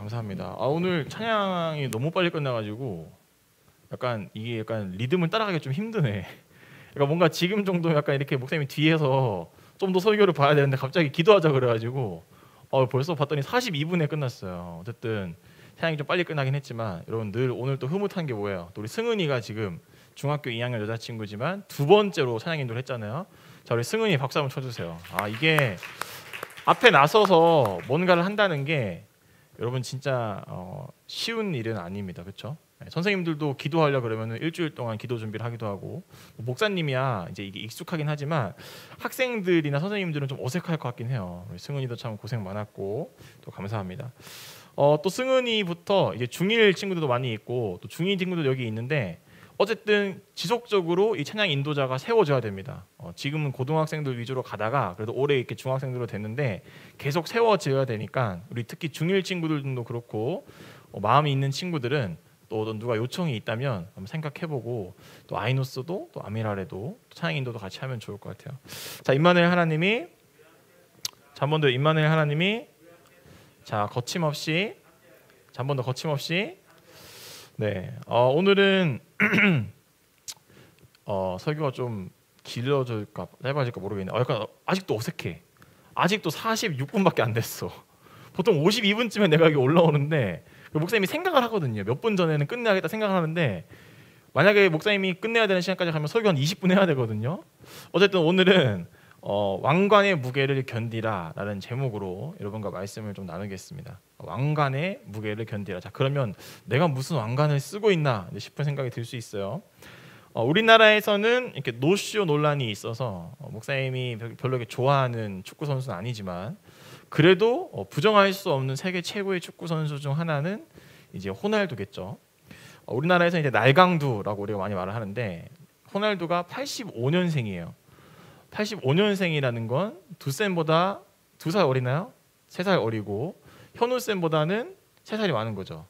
감사합니다. 오늘 찬양이 너무 빨리 끝나가지고 이게 약간 리듬을 따라가기 좀 힘드네. 그러니까 뭔가 지금 정도 약간 이렇게 목사님이 뒤에서 좀 더 설교를 봐야 되는데 갑자기 기도하자 그래가지고 벌써 봤더니 42분에 끝났어요. 어쨌든 찬양이 좀 빨리 끝나긴 했지만 여러분 늘 오늘 또 흐뭇한 게 뭐예요? 또 우리 승은이가 지금 중학교 2학년 여자친구지만 두 번째로 찬양 인도를 했잖아요. 자, 우리 승은이 박수 한번 쳐주세요. 이게 앞에 나서서 뭔가를 한다는 게 여러분 진짜 쉬운 일은 아닙니다. 그렇죠? 선생님들도 기도하려 그러면 일주일 동안 기도 준비를 하기도 하고, 목사님이야 이제 이게 익숙하긴 하지만 학생들이나 선생님들은 좀 어색할 것 같긴 해요. 승은이도 참 고생 많았고 또 감사합니다. 또 승은이부터 이제 중1 친구들도 많이 있고 또 중2 친구도 여기 있는데 어쨌든 지속적으로 이 찬양 인도자가 세워져야 됩니다. 지금은 고등학생들 위주로 가다가 그래도 올해 이렇게 중학생들로 됐는데 계속 세워져야 되니까 우리 특히 중1 친구들도 그렇고 마음이 있는 친구들은 또 누가 요청이 있다면 한번 생각해보고 또 아이노스도 또 아미라레도 찬양 인도도 같이 하면 좋을 것 같아요. 자, 임마누엘 하나님이 한 번 더 임마누엘 하나님이 자 거침없이 자 한 번 더 거침없이 네 오늘은 설교가 좀 길어질까 짧아질까 모르겠네. 약간 아직도 어색해. 아직도 46분밖에 안 됐어. 보통 52분쯤에 내가 여기 올라오는데 목사님이 생각을 하거든요. 몇 분 전에는 끝내야겠다 생각을 하는데 만약에 목사님이 끝내야 되는 시간까지 가면 설교 한 20분 해야 되거든요. 어쨌든 오늘은 왕관의 무게를 견디라 라는 제목으로 여러분과 말씀을 좀 나누겠습니다. 왕관의 무게를 견디라. 자, 그러면 내가 무슨 왕관을 쓰고 있나 싶은 생각이 들 수 있어요. 우리나라에서는 이렇게 노쇼 논란이 있어서 목사님이 별로 이렇게 좋아하는 축구 선수는 아니지만 그래도 부정할 수 없는 세계 최고의 축구 선수 중 하나는 이제 호날두겠죠. 우리나라에서 이제 날강두라고 우리가 많이 말을 하는데 호날두가 85년생이에요. 85년생이라는 건 두쌤보다 2살 어리나요? 3살 어리고 현우쌤보다는 3살이 많은 거죠.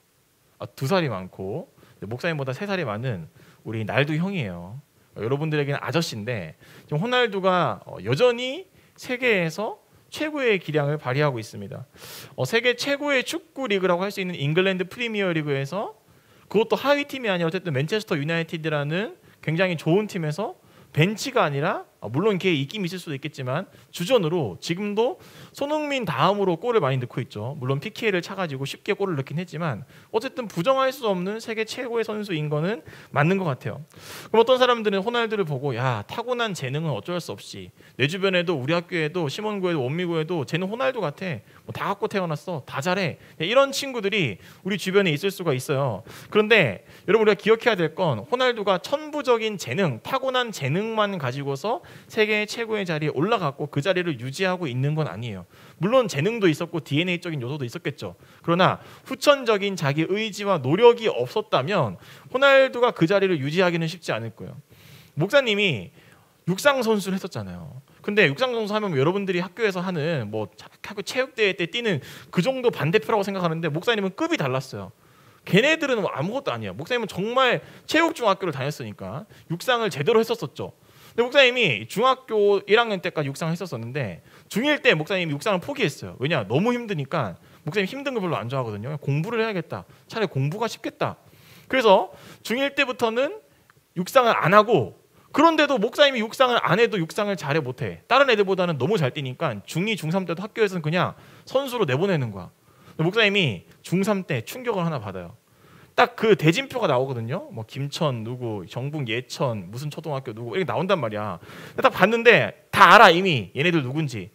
2살이 많고 목사님보다 3살이 많은 우리 날두 형이에요. 여러분들에게는 아저씨인데 지금 호날두가 여전히 세계에서 최고의 기량을 발휘하고 있습니다. 세계 최고의 축구 리그라고 할 수 있는 잉글랜드 프리미어 리그에서 그것도 하위 팀이 아니라 어쨌든 맨체스터 유나이티드라는 굉장히 좋은 팀에서 벤치가 아니라 물론 걔 입김이 있을 수도 있겠지만 주전으로 지금도 손흥민 다음으로 골을 많이 넣고 있죠. 물론 PK를 차가지고 쉽게 골을 넣긴 했지만 어쨌든 부정할 수 없는 세계 최고의 선수인 거는 맞는 것 같아요. 그럼 어떤 사람들은 호날두를 보고 야 타고난 재능은 어쩔 수 없이 내 주변에도 우리 학교에도 심원구에도 원미구에도 쟤는 호날두 같아. 다 갖고 태어났어. 다 잘해. 이런 친구들이 우리 주변에 있을 수가 있어요. 그런데 여러분 우리가 기억해야 될 건 호날두가 천부적인 재능, 타고난 재능만 가지고서 세계 최고의 자리에 올라갔고 그 자리를 유지하고 있는 건 아니에요. 물론 재능도 있었고 DNA적인 요소도 있었겠죠. 그러나 후천적인 자기 의지와 노력이 없었다면 호날두가 그 자리를 유지하기는 쉽지 않을 거예요. 목사님이 육상 선수를 했었잖아요. 근데 육상 선수 하면 여러분들이 학교에서 하는 학교 체육대회 때 뛰는 그 정도 반대표라고 생각하는데 목사님은 급이 달랐어요. 걔네들은 아무것도 아니야. 목사님은 정말 체육중학교를 다녔으니까 육상을 제대로 했었었죠. 근데 목사님이 중학교 1학년 때까지 육상을 했었었는데 중1 때 목사님이 육상을 포기했어요. 왜냐? 너무 힘드니까. 목사님 힘든 거 별로 안 좋아하거든요. 공부를 해야겠다. 차라리 공부가 쉽겠다. 그래서 중1 때부터는 육상을 안 하고 그런데도 목사님이 육상을 안 해도 육상을 잘해 못해. 다른 애들보다는 너무 잘 뛰니까 중2, 중3 때도 학교에서는 그냥 선수로 내보내는 거야. 목사님이 중3 때 충격을 하나 받아요. 딱 그 대진표가 나오거든요. 김천 누구, 경북 예천 무슨 초등학교 누구 이렇게 나온단 말이야. 딱 봤는데 다 알아 이미 얘네들 누군지.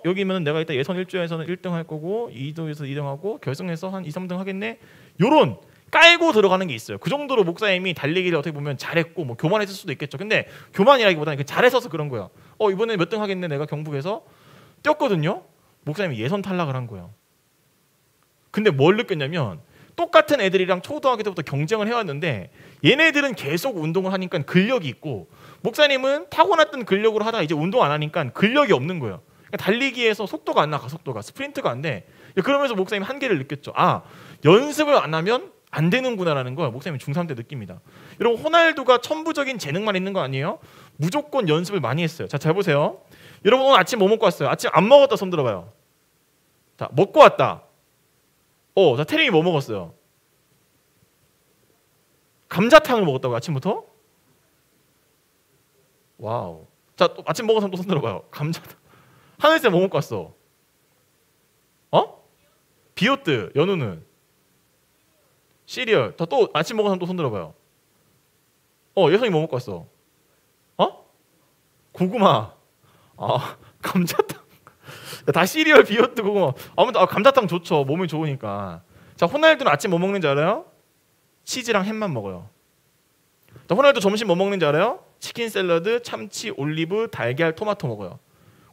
여기면 내가 이따 예선 1조에서는 1등 할 거고 2조에서 2등 하고 결승에서 한 2, 3등 하겠네. 요런 깔고 들어가는 게 있어요. 그 정도로 목사님이 달리기를 어떻게 보면 잘했고 교만했을 수도 있겠죠. 근데 교만이라기보다는 잘해서서 그런 거예요. 이번에 몇 등 하겠네 내가 경북에서 뛰었거든요. 목사님이 예선 탈락을 한 거예요. 근데 뭘 느꼈냐면 똑같은 애들이랑 초등학교 때부터 경쟁을 해왔는데 얘네들은 계속 운동을 하니까 근력이 있고 목사님은 타고났던 근력으로 하다가 이제 운동 안 하니까 근력이 없는 거예요. 그러니까 달리기에서 속도가 안 나, 가속도가 스프린트가 안 돼. 그러면서 목사님 한계를 느꼈죠. 연습을 안 하면 안 되는구나라는 걸 목사님이 중3 때 느낍니다. 여러분 호날두가 천부적인 재능만 있는 거 아니에요? 무조건 연습을 많이 했어요. 자, 잘 보세요. 여러분 오늘 아침 뭐 먹고 왔어요? 아침 안 먹었다 손 들어봐요. 자, 먹고 왔다. 자 태림이 뭐 먹었어요? 감자탕을 먹었다고 아침부터? 와우. 자, 또 아침 먹은 사람 또 손 들어봐요. 감자탕. 하늘쌤 뭐 먹고 왔어? 비오트. 연우는? 시리얼. 또 아침 먹은 사람 또 손 들어봐요. 예성이 뭐 먹고 왔어? 고구마. 감자탕. 다 시리얼, 비오트, 고구마. 아무튼 감자탕 좋죠. 몸이 좋으니까. 자, 호날두는 아침 뭐 먹는지 알아요? 치즈랑 햄만 먹어요. 자, 호날두 점심 뭐 먹는지 알아요? 치킨 샐러드, 참치, 올리브, 달걀, 토마토 먹어요.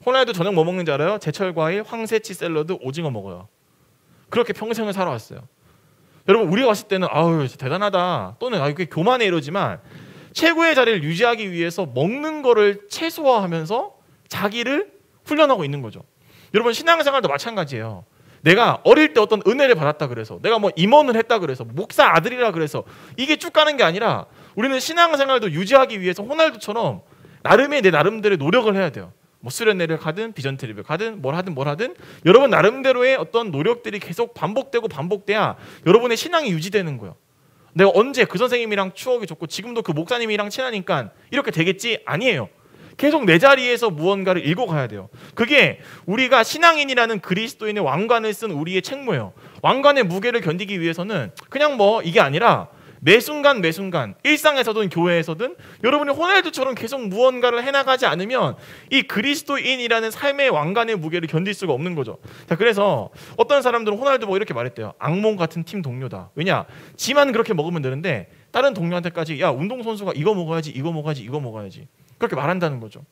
호날두 저녁 뭐 먹는지 알아요? 제철 과일, 황새치 샐러드, 오징어 먹어요. 그렇게 평생을 살아왔어요. 여러분 우리가 봤을 때는 아우 대단하다 또는 이게 교만해 이러지만 최고의 자리를 유지하기 위해서 먹는 거를 최소화하면서 자기를 훈련하고 있는 거죠. 여러분 신앙생활도 마찬가지예요. 내가 어릴 때 어떤 은혜를 받았다 그래서 내가 뭐 임원을 했다 그래서 목사 아들이라 그래서 이게 쭉 가는 게 아니라 우리는 신앙생활도 유지하기 위해서 호날두처럼 내 나름대로의 노력을 해야 돼요. 뭐 수련회를 가든 비전 트립을 가든 뭘 하든 여러분 나름대로의 어떤 노력들이 계속 반복되고 반복돼야 여러분의 신앙이 유지되는 거예요. 내가 언제 그 선생님이랑 추억이 좋고 지금도 그 목사님이랑 친하니까 이렇게 되겠지? 아니에요. 계속 내 자리에서 무언가를 읽어가야 돼요. 그게 우리가 신앙인이라는 그리스도인의 왕관을 쓴 우리의 책무예요. 왕관의 무게를 견디기 위해서는 그냥 뭐 이게 아니라 매 순간 일상에서든 교회에서든 여러분이 호날두처럼 계속 무언가를 해나가지 않으면 이 그리스도인이라는 삶의 왕관의 무게를 견딜 수가 없는 거죠. 자, 그래서 어떤 사람들은 호날두 뭐 이렇게 말했대요. 악몽 같은 팀 동료다. 왜냐? 지만 그렇게 먹으면 되는데 다른 동료한테까지 야 운동선수가 이거 먹어야지 그렇게 말한다는 거죠.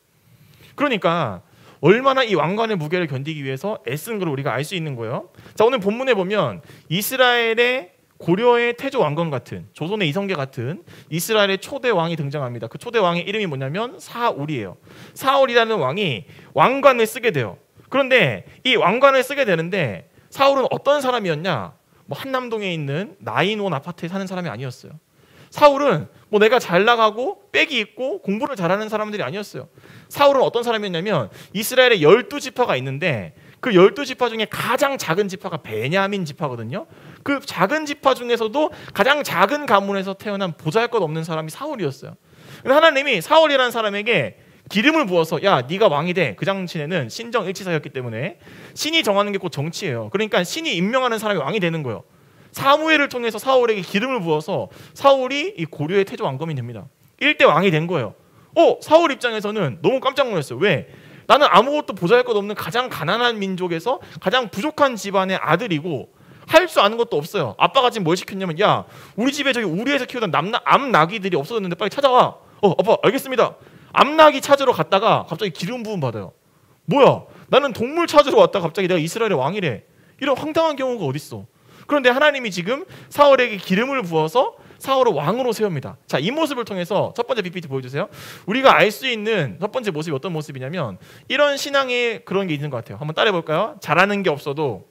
그러니까 얼마나 이 왕관의 무게를 견디기 위해서 애쓴 걸 우리가 알 수 있는 거예요. 자, 오늘 본문에 보면 이스라엘의 고려의 태조 왕건 같은 조선의 이성계 같은 이스라엘의 초대 왕이 등장합니다. 그 초대 왕의 이름이 뭐냐면 사울이에요. 사울이라는 왕이 왕관을 쓰게 돼요. 그런데 이 왕관을 쓰게 되는데 사울은 어떤 사람이었냐? 뭐 한남동에 있는 나인원 아파트에 사는 사람이 아니었어요. 사울은 뭐 내가 잘 나가고 빽이 있고 공부를 잘하는 사람들이 아니었어요. 사울은 어떤 사람이었냐면 이스라엘에 12지파가 있는데 그 12지파 중에 가장 작은 지파가 베냐민 지파거든요. 그 작은 지파 중에서도 가장 작은 가문에서 태어난 보잘것없는 사람이 사울이었어요. 근데 하나님이 사울이라는 사람에게 기름을 부어서 야 네가 왕이 돼. 그 당시에는 신정일치사였기 때문에 신이 정하는 게 곧 정치예요. 그러니까 신이 임명하는 사람이 왕이 되는 거예요. 사무엘을 통해서 사울에게 기름을 부어서 사울이 이 고려의 태조 왕검이 됩니다. 1대 왕이 된 거예요. 사울 입장에서는 너무 깜짝 놀랐어요. 왜? 나는 아무것도 보잘것없는 가장 가난한 민족에서 가장 부족한 집안의 아들이고 할 수 아는 것도 없어요. 아빠가 지금 뭘 시켰냐면 야 우리 집에 저기 우리에서 키우던 암나귀들이 없어졌는데 빨리 찾아와. 아빠 알겠습니다. 암나귀 찾으러 갔다가 갑자기 기름 부음 받아요. 뭐야? 나는 동물 찾으러 왔다가 갑자기 내가 이스라엘의 왕이래. 이런 황당한 경우가 어딨어. 그런데 하나님이 지금 사울에게 기름을 부어서 사울을 왕으로 세웁니다. 자, 이 모습을 통해서 첫 번째 PPT 보여주세요. 우리가 알 수 있는 첫 번째 모습이 어떤 모습이냐면 이런 신앙에 그런 게 있는 것 같아요. 한번 따라해 볼까요? 잘하는 게 없어도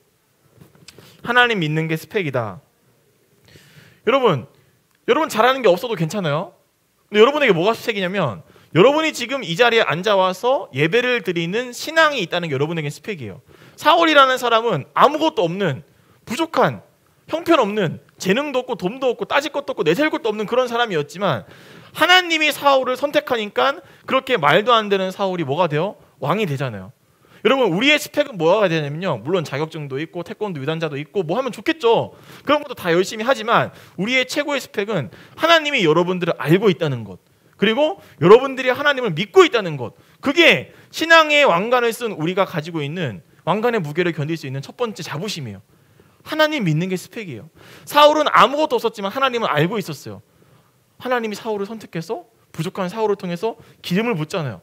하나님 믿는 게 스펙이다. 여러분 잘하는 게 없어도 괜찮아요. 근데 여러분에게 뭐가 스펙이냐면 여러분이 지금 이 자리에 앉아와서 예배를 드리는 신앙이 있다는 게 여러분에게 스펙이에요. 사울이라는 사람은 아무것도 없는 부족한 형편없는 재능도 없고 돈도 없고 따질 것도 없고 내세울 것도 없는 그런 사람이었지만 하나님이 사울을 선택하니까 그렇게 말도 안 되는 사울이 뭐가 돼요? 왕이 되잖아요. 여러분 우리의 스펙은 뭐가 되냐면요. 물론 자격증도 있고 태권도 유단자도 있고 뭐 하면 좋겠죠. 그런 것도 다 열심히 하지만 우리의 최고의 스펙은 하나님이 여러분들을 알고 있다는 것. 그리고 여러분들이 하나님을 믿고 있다는 것. 그게 신앙의 왕관을 쓴 우리가 가지고 있는 왕관의 무게를 견딜 수 있는 첫 번째 자부심이에요. 하나님 믿는 게 스펙이에요. 사울은 아무것도 없었지만 하나님은 알고 있었어요. 하나님이 사울을 선택해서 부족한 사울을 통해서 기름을 붓잖아요.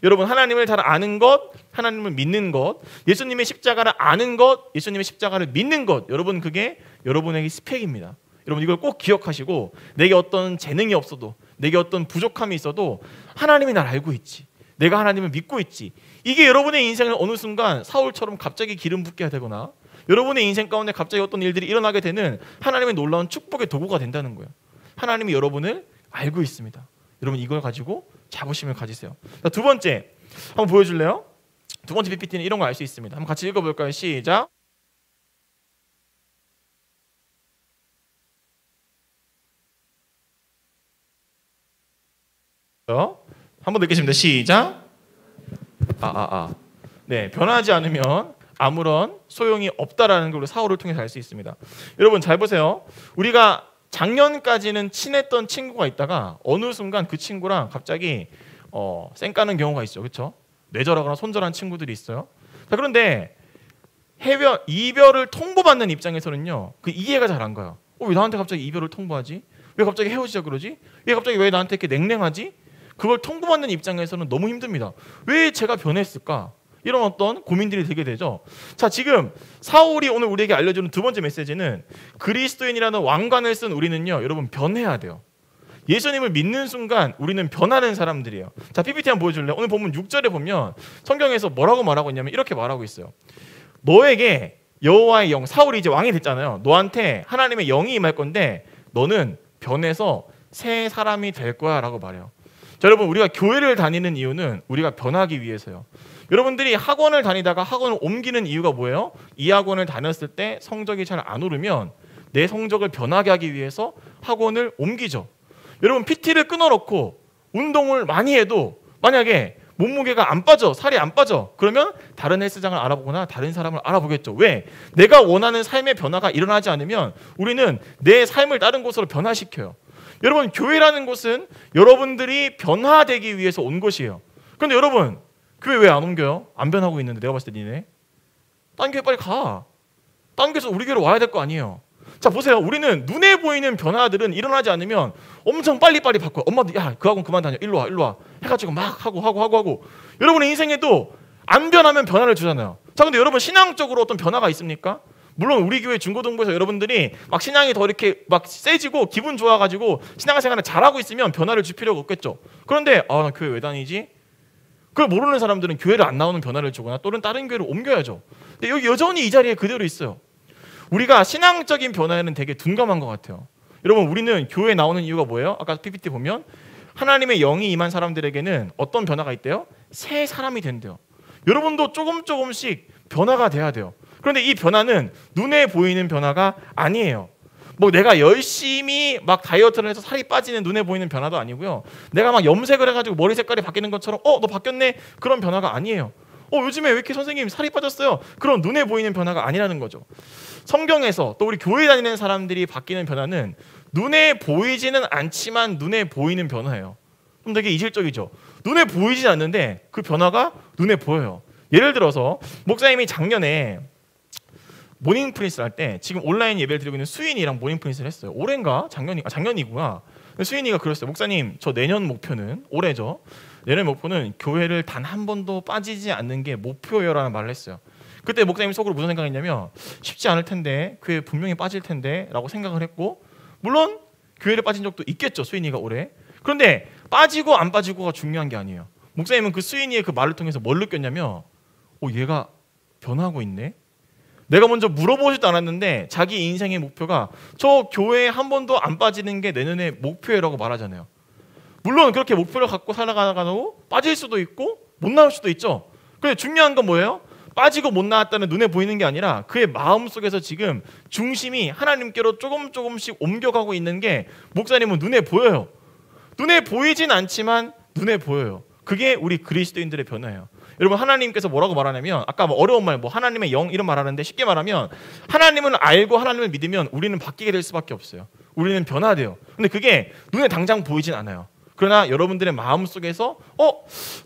여러분 하나님을 잘 아는 것, 하나님을 믿는 것, 예수님의 십자가를 아는 것, 예수님의 십자가를 믿는 것, 여러분 그게 여러분에게 스펙입니다. 여러분 이걸 꼭 기억하시고 내게 어떤 재능이 없어도 내게 어떤 부족함이 있어도 하나님이 날 알고 있지. 내가 하나님을 믿고 있지. 이게 여러분의 인생을 어느 순간 사울처럼 갑자기 기름 붓게 되거나 여러분의 인생 가운데 갑자기 어떤 일들이 일어나게 되는 하나님의 놀라운 축복의 도구가 된다는 거예요. 하나님이 여러분을 알고 있습니다. 여러분 이걸 가지고 자부심을 가지세요. 자, 두 번째 한번 보여줄래요? 두 번째 PPT는 이런 거 알 수 있습니다. 한번 같이 읽어볼까요? 시작. 한번 읽겠습니다. 시작. 네, 변하지 않으면 아무런 소용이 없다라는 걸 사울을 통해서 알 수 있습니다. 여러분 잘 보세요. 우리가 작년까지는 친했던 친구가 있다가 어느 순간 그 친구랑 갑자기 쌩까는 경우가 있죠. 그렇죠? 뇌절하거나 손절한 친구들이 있어요. 자, 그런데 이별을 통보받는 입장에서는요, 그 이해가 잘 안 가요. 왜 나한테 갑자기 이별을 통보하지? 왜 갑자기 헤어지자 그러지? 왜 나한테 이렇게 냉랭하지? 그걸 통보받는 입장에서는 너무 힘듭니다. 왜 제가 변했을까? 이런 어떤 고민들이 되게 되죠. 자, 지금 사울이 오늘 우리에게 알려주는 두 번째 메시지는 그리스도인이라는 왕관을 쓴 우리는요, 여러분 변해야 돼요. 예수님을 믿는 순간 우리는 변하는 사람들이에요. 자, PPT 한번 보여줄래요? 오늘 본문 6절에 보면 성경에서 뭐라고 말하고 있냐면 이렇게 말하고 있어요. 너에게 여호와의 영, 사울이 이제 왕이 됐잖아요. 너한테 하나님의 영이 임할 건데 너는 변해서 새 사람이 될 거야 라고 말해요. 자, 여러분 우리가 교회를 다니는 이유는 우리가 변하기 위해서요. 여러분들이 학원을 다니다가 학원을 옮기는 이유가 뭐예요? 이 학원을 다녔을 때 성적이 잘 안 오르면 내 성적을 변하게 하기 위해서 학원을 옮기죠. 여러분 PT를 끊어놓고 운동을 많이 해도 만약에 몸무게가 안 빠져, 살이 안 빠져, 그러면 다른 헬스장을 알아보거나 다른 사람을 알아보겠죠. 왜? 내가 원하는 삶의 변화가 일어나지 않으면 우리는 내 삶을 다른 곳으로 변화시켜요. 여러분 교회라는 곳은 여러분들이 변화되기 위해서 온 곳이에요. 그런데 여러분 교회 왜 안 옮겨요? 안 변하고 있는데 내가 봤을 때 니네 딴 교회 빨리 가. 딴 교회에서 우리 교회로 와야 될 거 아니에요. 자 보세요. 우리는 눈에 보이는 변화들은 일어나지 않으면 엄청 빨리빨리 바꿔요. 엄마도 야 그 학원 그만 다녀. 일로 와 해가지고 막 하고 여러분의 인생에도 안 변하면 변화를 주잖아요. 자 근데 여러분 신앙적으로 어떤 변화가 있습니까? 물론 우리 교회 중고등부에서 여러분들이 막 신앙이 더 이렇게 막 세지고 기분 좋아가지고 신앙생활을 잘하고 있으면 변화를 줄 필요가 없겠죠. 그런데 나 교회 왜 다니지? 그걸 모르는 사람들은 교회를 안 나오는 변화를 주거나 또는 다른 교회를 옮겨야죠. 근데 여기 여전히 이 자리에 그대로 있어요. 우리가 신앙적인 변화에는 되게 둔감한 것 같아요. 여러분 우리는 교회에 나오는 이유가 뭐예요? 아까 PPT 보면 하나님의 영이 임한 사람들에게는 어떤 변화가 있대요? 새 사람이 된대요. 여러분도 조금씩 변화가 돼야 돼요. 그런데 이 변화는 눈에 보이는 변화가 아니에요. 뭐 내가 열심히 막 다이어트를 해서 살이 빠지는 눈에 보이는 변화도 아니고요. 내가 막 염색을 해가지고 머리 색깔이 바뀌는 것처럼 너 바뀌었네 그런 변화가 아니에요. 요즘에 왜 이렇게 선생님 살이 빠졌어요? 그런 눈에 보이는 변화가 아니라는 거죠. 성경에서 또 우리 교회 다니는 사람들이 바뀌는 변화는 눈에 보이지는 않지만 눈에 보이는 변화예요. 좀 되게 이질적이죠. 눈에 보이진 않는데 그 변화가 눈에 보여요. 예를 들어서 목사님이 작년에 모닝 프린스를 할 때 지금 온라인 예배를 드리고 있는 수인이랑 모닝 프린스를 했어요. 올해인가? 작년이구나. 수인이가 그랬어요. 목사님 저 내년 목표는 올해죠. 내년 목표는 교회를 단 한 번도 빠지지 않는 게 목표예요라는 말을 했어요. 그때 목사님 속으로 무슨 생각했냐면 쉽지 않을 텐데 교회 분명히 빠질 텐데 라고 생각을 했고 물론 교회를 빠진 적도 있겠죠. 수인이가 올해. 그런데 빠지고 안 빠지고가 중요한 게 아니에요. 목사님은 그 수인이의 그 말을 통해서 뭘 느꼈냐면 얘가 변하고 있네. 내가 먼저 물어보지도 않았는데 자기 인생의 목표가 저 교회에 한 번도 안 빠지는 게 내년의 목표라고 말하잖아요. 물론 그렇게 목표를 갖고 살아가다가도 빠질 수도 있고 못 나올 수도 있죠. 그런데 중요한 건 뭐예요? 빠지고 못 나왔다는 눈에 보이는 게 아니라 그의 마음속에서 지금 중심이 하나님께로 조금씩 옮겨가고 있는 게 목사님은 눈에 보여요. 눈에 보이진 않지만 눈에 보여요. 그게 우리 그리스도인들의 변화예요. 여러분 하나님께서 뭐라고 말하냐면 아까 어려운 말 하나님의 영 이런 말하는데 쉽게 말하면 하나님을 알고 하나님을 믿으면 우리는 바뀌게 될 수밖에 없어요. 우리는 변화돼요. 근데 그게 눈에 당장 보이진 않아요. 그러나 여러분들의 마음속에서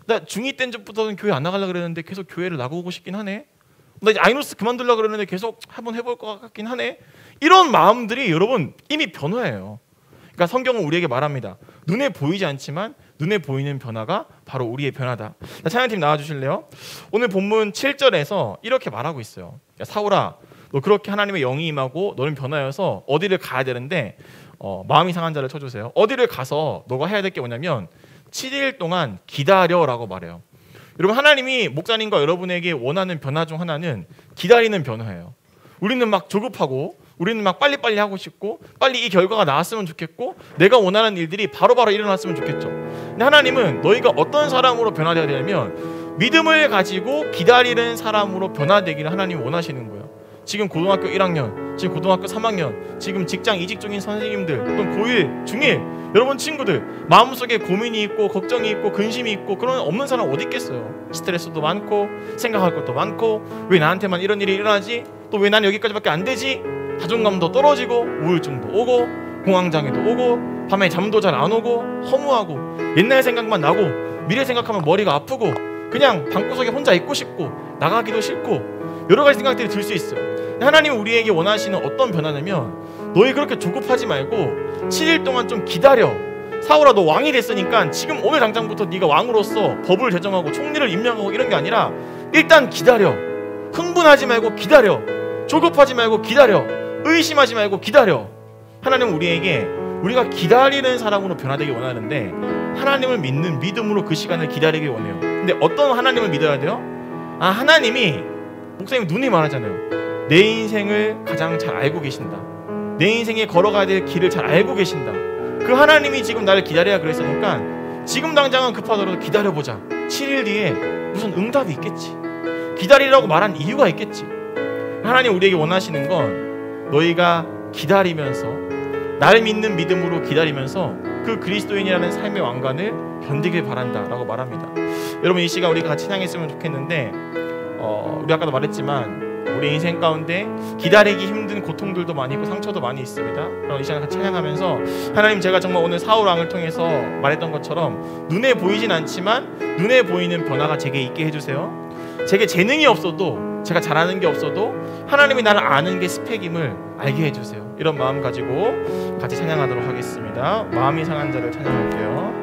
나 중2 때부터는 교회 안 나가려고 그랬는데 계속 교회를 나가고 싶긴 하네. 나 이제 아이노스 그만두려고 그랬는데 계속 한번 해볼 것 같긴 하네. 이런 마음들이 여러분 이미 변화예요. 그러니까 성경은 우리에게 말합니다. 눈에 보이지 않지만 눈에 보이는 변화가 바로 우리의 변화다. 찬양팀 나와주실래요? 오늘 본문 7절에서 이렇게 말하고 있어요. 사울아 너 그렇게 하나님의 영이 임하고 너는 변화여서 어디를 가야 되는데 마음이 상한 자를 쳐주세요. 어디를 가서 너가 해야 될 게 뭐냐면 7일 동안 기다려라고 말해요. 여러분 하나님이 목사님과 여러분에게 원하는 변화 중 하나는 기다리는 변화예요. 우리는 막 조급하고 우리는 막 빨리빨리 하고 싶고 빨리 이 결과가 나왔으면 좋겠고 내가 원하는 일들이 바로바로 일어났으면 좋겠죠. 근데 하나님은 너희가 어떤 사람으로 변화되어야 되냐면 믿음을 가지고 기다리는 사람으로 변화되기를 하나님이 원하시는 거예요. 지금 고등학교 1학년, 지금 고등학교 3학년, 지금 직장 이직 중인 선생님들, 또는 고1, 중1 여러분 친구들 마음속에 고민이 있고 걱정이 있고 근심이 있고 그런 없는 사람 어디 있겠어요. 스트레스도 많고 생각할 것도 많고 왜 나한테만 이런 일이 일어나지? 또 왜 나는 여기까지밖에 안 되지? 자존감도 떨어지고 우울증도 오고 공황장애도 오고 밤에 잠도 잘 안 오고 허무하고 옛날 생각만 나고 미래 생각하면 머리가 아프고 그냥 방구석에 혼자 있고 싶고 나가기도 싫고 여러 가지 생각들이 들 수 있어요. 하나님은 우리에게 원하시는 어떤 변화냐면 너희 그렇게 조급하지 말고 7일 동안 좀 기다려. 사울아 너 왕이 됐으니까 지금 오늘 당장부터 네가 왕으로서 법을 제정하고 총리를 임명하고 이런 게 아니라 일단 기다려. 흥분하지 말고 기다려. 조급하지 말고 기다려. 의심하지 말고 기다려. 하나님은 우리에게 우리가 기다리는 사람으로 변화되기 원하는데 하나님을 믿는 믿음으로 그 시간을 기다리기 원해요. 근데 어떤 하나님을 믿어야 돼요? 하나님이 목사님 눈이 말하잖아요. 내 인생을 가장 잘 알고 계신다. 내 인생에 걸어가야 될 길을 잘 알고 계신다. 그 하나님이 지금 나를 기다려야 그랬으니까 지금 당장은 급하더라도 기다려보자. 7일 뒤에 무슨 응답이 있겠지. 기다리라고 말한 이유가 있겠지. 하나님 우리에게 원하시는 건 너희가 기다리면서 나를 믿는 믿음으로 기다리면서 그 그리스도인이라는 삶의 왕관을 견디길 바란다 라고 말합니다. 여러분 이 시간 우리 같이 찬양했으면 좋겠는데 우리 아까도 말했지만 우리 인생 가운데 기다리기 힘든 고통들도 많이 있고 상처도 많이 있습니다. 그럼 이 시간 같이 찬양하면서 하나님 제가 정말 오늘 사울 왕을 통해서 말했던 것처럼 눈에 보이진 않지만 눈에 보이는 변화가 제게 있게 해주세요. 제게 재능이 없어도 제가 잘하는 게 없어도 하나님이 나를 아는 게 스펙임을 알게 해주세요. 이런 마음 가지고 같이 찬양하도록 하겠습니다. 마음이 상한 자를 찬양할게요.